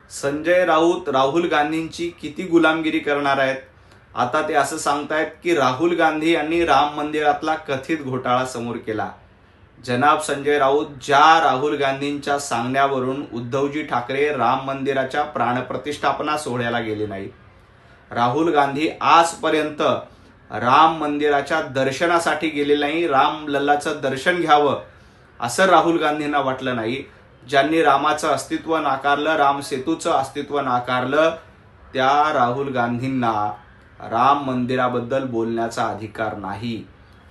संजय राऊत राहुल गांधींची किती गुलामगिरी करणार आहेत? आता ते असं सांगतायत की राहुल गांधी यांनी राम मंदिरातला कथित घोटाळा समोर केला. जनाब संजय राऊत, ज्या राहुल गांधींच्या सांगण्यावरून उद्धवजी ठाकरे राम मंदिराच्या प्राणप्रतिष्ठापना सोहळ्याला गेले नाहीत, राहुल गांधी आजपर्यंत राम मंदिराच्या दर्शनासाठी गेले नाही, राम लल्लाचं दर्शन घ्यावं असं राहुल गांधींना वाटलं नाही. ज्यांनी रामाचं अस्तित्व नाकारलं, राम सेतूचं अस्तित्व नाकारलं, त्या राहुल गांधींना राम मंदिराबद्दल बोलण्याचा अधिकार नाही.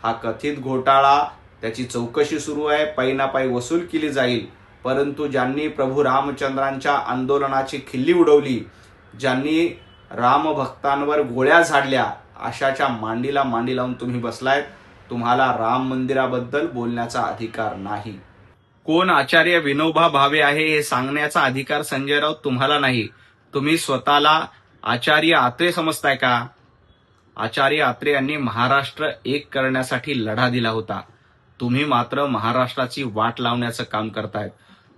हा कथित घोटाळा, त्याची चौकशी सुरू आहे, पैनापाई वसूल केली जाईल. परंतु ज्यांनी प्रभू रामचंद्रांच्या आंदोलनाची खिल्ली उडवली, ज्यांनी रामभक्तांवर गोळ्या झाडल्या, अशाच्या मांडीला मांडी लावून तुम्ही बसलायत. तुम्हाला राम मंदिराबद्दल बोलण्याचा अधिकार नाही. कोण आचार्य विनोबा भावे आहे हे सांगण्याचा अधिकार संजय राऊत तुम्हाला नाही. तुम्ही स्वतःला आचार्य आत्रे समजताय का? आचार्य आत्रे यांनी महाराष्ट्र एक करण्यासाठी लढा दिला होता. तुम्ही मात्र महाराष्ट्राची वाट लावण्याचं काम करतायत.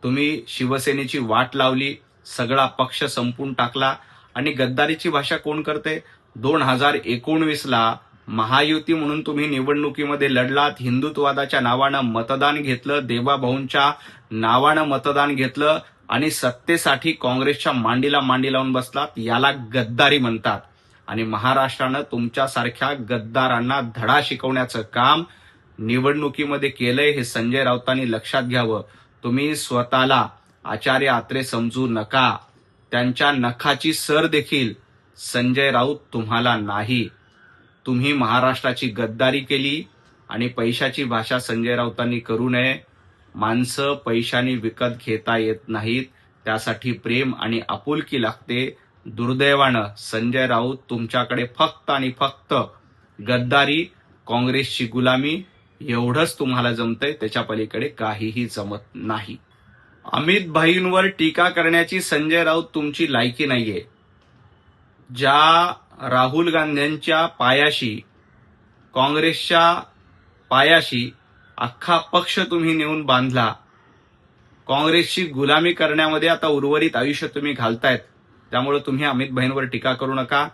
तुम्ही शिवसेनेची वाट लावली, सगळा पक्ष संपून टाकला. आणि गद्दारीची भाषा कोण करते? 2019ला महायुती म्हणून तुम्ही निवडणुकीमध्ये लढलात, हिंदुत्ववादाच्या नावानं मतदान घेतलं, देवाभाऊंच्या नावानं मतदान घेतलं आणि सत्तेसाठी काँग्रेसच्या मांडीला मांडी लावून बसलात. याला गद्दारी म्हणतात. आणि महाराष्ट्रानं तुमच्यासारख्या गद्दारांना धडा शिकवण्याचं काम निवडणुकीमध्ये केलंय, हे संजय राऊतांनी लक्षात घ्यावं. तुम्ही स्वतःला आचार्य आत्रे समजू नका. त्यांच्या नखाची सर देखील संजय राऊत तुम्हाला नाही. तुम्ही महाराष्ट्राची गद्दारी केली आणि पैशाची भाषा संजय राऊतांनी करू नये. माणसं पैशाने विकत घेता येत नाहीत, त्यासाठी प्रेम आणि आपुलकी लागते. दुर्दैवानं संजय राऊत तुमच्याकडे फक्त आणि फक्त गद्दारी, काँग्रेसची गुलामी एवढंच तुम्हाला जमतंय, त्याच्या पलीकडे काहीही जमत नाही. अमित भाईंवर टीका करण्याची संजय राऊत तुमची लायकी नाहीये. ज्या राहुल गांधींच्या पायाशी, काँग्रेसच्या पायाशी अख्खा पक्ष तुम्ही नेऊन बांधला, काँग्रेसची गुलामी करण्यामध्ये आता उर्वरित आयुष्य तुम्ही घालतायत. त्यामुळे तुम्ही अमित भाईंवर टीका करू नका.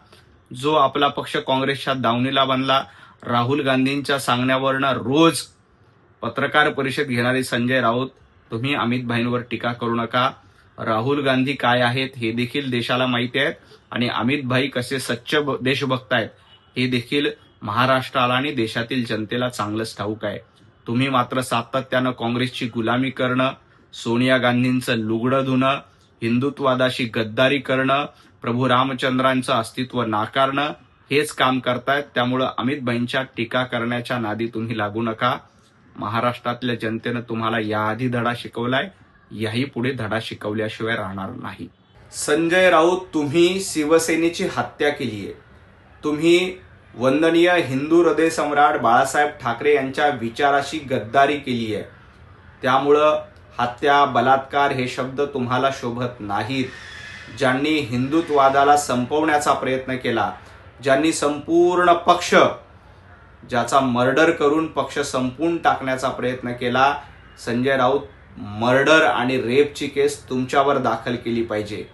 जो आपला पक्ष काँग्रेसच्या दावणीला बांधला, राहुल गांधींच्या सांगण्यावरनं रोज पत्रकार परिषद घेणारे संजय राऊत, तुम्ही अमित भाईंवर टीका करू नका. राहुल गांधी काय आहेत हे देखील देशाला माहिती आहे आणि अमित भाई कसे सच्चे देशभक्त आहेत हे देखील महाराष्ट्राला आणि देशातील जनतेला चांगलंच ठाऊक आहे. तुम्ही मात्र सातत्यानं काँग्रेसची गुलामी करणं, सोनिया गांधींचं लुगडं धुणं, हिंदुत्ववादाशी गद्दारी करणं, प्रभू रामचंद्रांचं अस्तित्व नाकारणं हेच काम करतायत. त्यामुळं अमित भाईंच्या टीका करण्याच्या नादी तुम्ही लागू नका. महाराष्ट्रातल्या जनतेनं तुम्हाला याआधी धडा शिकवलाय, याही पुढे धडा शिकवल्याशिवाय राहणार नाही. संजय राऊत, तुम्ही शिवसेनेची हत्या केली आहे. तुम्ही वंदनीय हिंदू हृदय सम्राट बाळासाहेब ठाकरे यांच्या विचाराशी गद्दारी केली आहे. त्यामुळं हत्या, बलात्कार हे शब्द तुम्हाला शोभत नाहीत. ज्यांनी हिंदुत्ववादाला संपवण्याचा प्रयत्न केला, ज्यांनी संपूर्ण पक्ष, ज्याचा मर्डर करून पक्ष संपवून टाकण्याचा प्रयत्न केला, संजय राऊत, मर्डर आणि रेपची केस तुमच्यावर दाखल केली पाहिजे.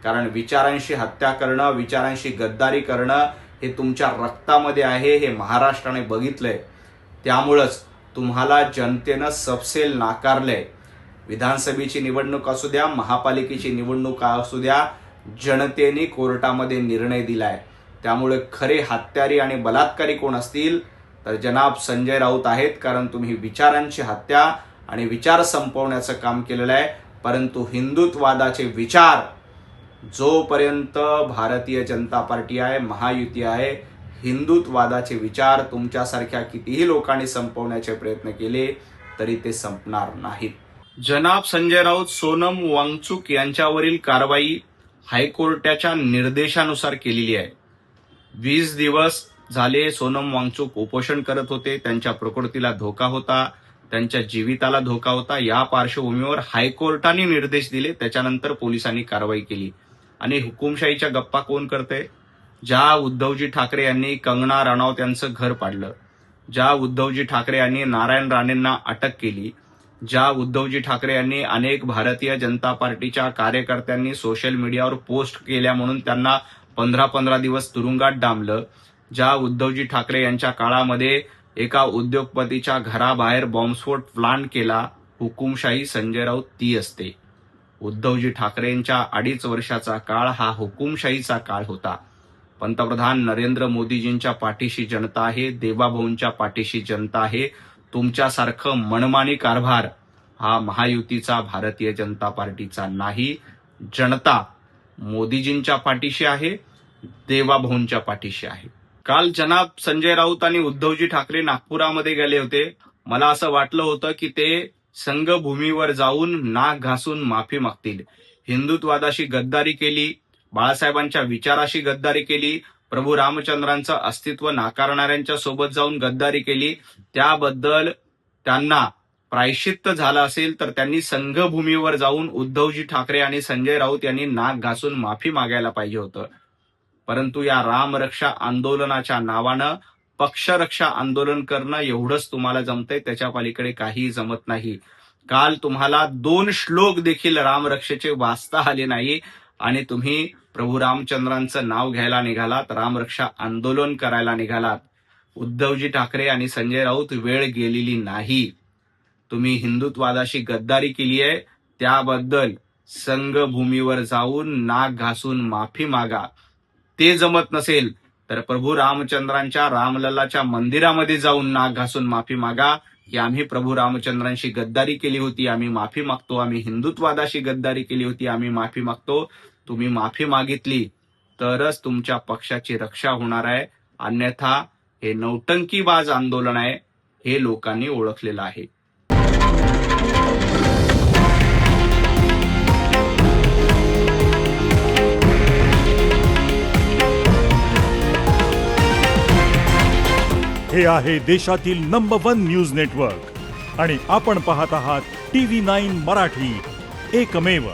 कारण विचारांशी हत्या करणं, विचारांशी गद्दारी करणं हे तुमच्या रक्तामध्ये आहे, हे महाराष्ट्राने बघितलंय. त्यामुळंच तुम्हाला जनतेनं सपसेल नाकारलंय. विधानसभेची निवडणूक असू द्या, महापालिकेची निवडणूक असू द्या, जनतेने कोर्टामध्ये निर्णय दिलाय. त्यामुळे खरे हत्यारी आणि बलात्कारी कोण असतील तर जनाब संजय राऊत आहेत. कारण तुम्ही विचारांची हत्या आणि विचार संपवण्याचं काम केलेलं आहे. परंतु हिंदुत्ववादाचे विचार, जोपर्यंत भारतीय जनता पार्टी आहे, महायुती आहे, हिंदुत्ववादाचे विचार तुमच्यासारख्या कितीही लोकांनी संपवण्याचे प्रयत्न केले तरी ते संपणार नाहीत. जनाब संजय राऊत, सोनम वांगचुक यांच्यावरील कारवाई हायकोर्टाच्या निर्देशानुसार केलेली आहे. 20 दिवस झाले सोनम वांगचुक उपोषण करत होते. त्यांच्या प्रकृतीला धोका होता, त्यांच्या जीविताला धोका होता. या पार्श्वभूमीवर हायकोर्टाने निर्देश दिले, त्याच्यानंतर पोलिसांनी कारवाई केली. आणि हुकुमशाहीच्या गप्पा कोण करते? ज्या उद्धवजी ठाकरे यांनी कंगना राणावत यांचं घर पाडलं, ज्या उद्धवजी ठाकरे यांनी नारायण राणेंना अटक केली, ज्या उद्धवजी ठाकरे यांनी अनेक भारतीय जनता पार्टीच्या कार्यकर्त्यांनी सोशल मीडियावर पोस्ट केल्या म्हणून त्यांना 15-15 दिवस तुरुंगात डांबलं, ज्या उद्धवजी ठाकरे यांच्या काळामध्ये एका उद्योगपतीच्या घराबाहेर बॉम्बस्फोट प्लान केला, हुकुमशाही संजय राऊत ती असते. उद्धवजी ठाकरेंच्या 2.5 वर्षाचा काळ हा हुकुमशाहीचा काळ होता. पंतप्रधान नरेंद्र मोदीजींच्या पाठीशी जनता आहे, देवाभाऊंच्या पाठीशी जनता आहे. तुमच्यासारखं मनमानी कारभार हा महायुतीचा, भारतीय जनता पार्टीचा नाही. जनता मोदीजींच्या पाठीशी आहे, देवाभाऊंच्या पाठीशी आहे. काल जनाब संजय राऊत आणि उद्धवजी ठाकरे नागपुरामध्ये गेले होते. मला असं वाटलं होतं की ते संघभूमीवर जाऊन नाक घासून माफी मागतील. हिंदुत्वादाशी गद्दारी केली, बाळासाहेबांच्या विचाराशी गद्दारी केली, प्रभू रामचंद्रांचं अस्तित्व नाकारणाऱ्यांच्या सोबत जाऊन गद्दारी केली. त्याबद्दल त्यांना प्रायश्चित्त झालं असेल तर त्यांनी संघभूमीवर जाऊन उद्धवजी ठाकरे आणि संजय राऊत यांनी नाक घासून माफी मागायला पाहिजे होतं. परंतु या रामरक्षा आंदोलनाच्या नावानं पक्षरक्षा आंदोलन करणं एवढंच तुम्हाला जमतंय, त्याच्या पलीकडे काहीही जमत नाही. काल तुम्हाला 2 श्लोक देखील रामरक्षेचे वाचता आले नाही आणि तुम्ही प्रभू रामचंद्रांचं नाव घ्यायला निघालात, रामरक्षा आंदोलन करायला निघालात. उद्धवजी ठाकरे आणि संजय राऊत वेळ गेलेली नाही. तुम्ही हिंदुत्वादाशी गद्दारी केली आहे, त्याबद्दल संघभूमीवर जाऊन नाक घासून माफी मागा. ते जमत नसेल तर प्रभू रामचंद्रांच्या रामलल्लाच्या मंदिरामध्ये जाऊन नाक घासून माफी मागा की आम्ही प्रभू रामचंद्रांशी गद्दारी केली होती, आम्ही माफी मागतो, आम्ही हिंदुत्वादाशी गद्दारी केली होती, आम्ही माफी मागतो. तुम्ही माफी मागितली तरच तुमच्या पक्षाची रक्षा होणार आहे, अन्यथा हे नौटंकीबाज आंदोलन आहे, हे लोकांनी ओळखलेलं आहे. हे आहे देशातील नंबर 1 न्यूज नेटवर्क आणि आपण पाहत आहात TV9 मराठी, एकमेव.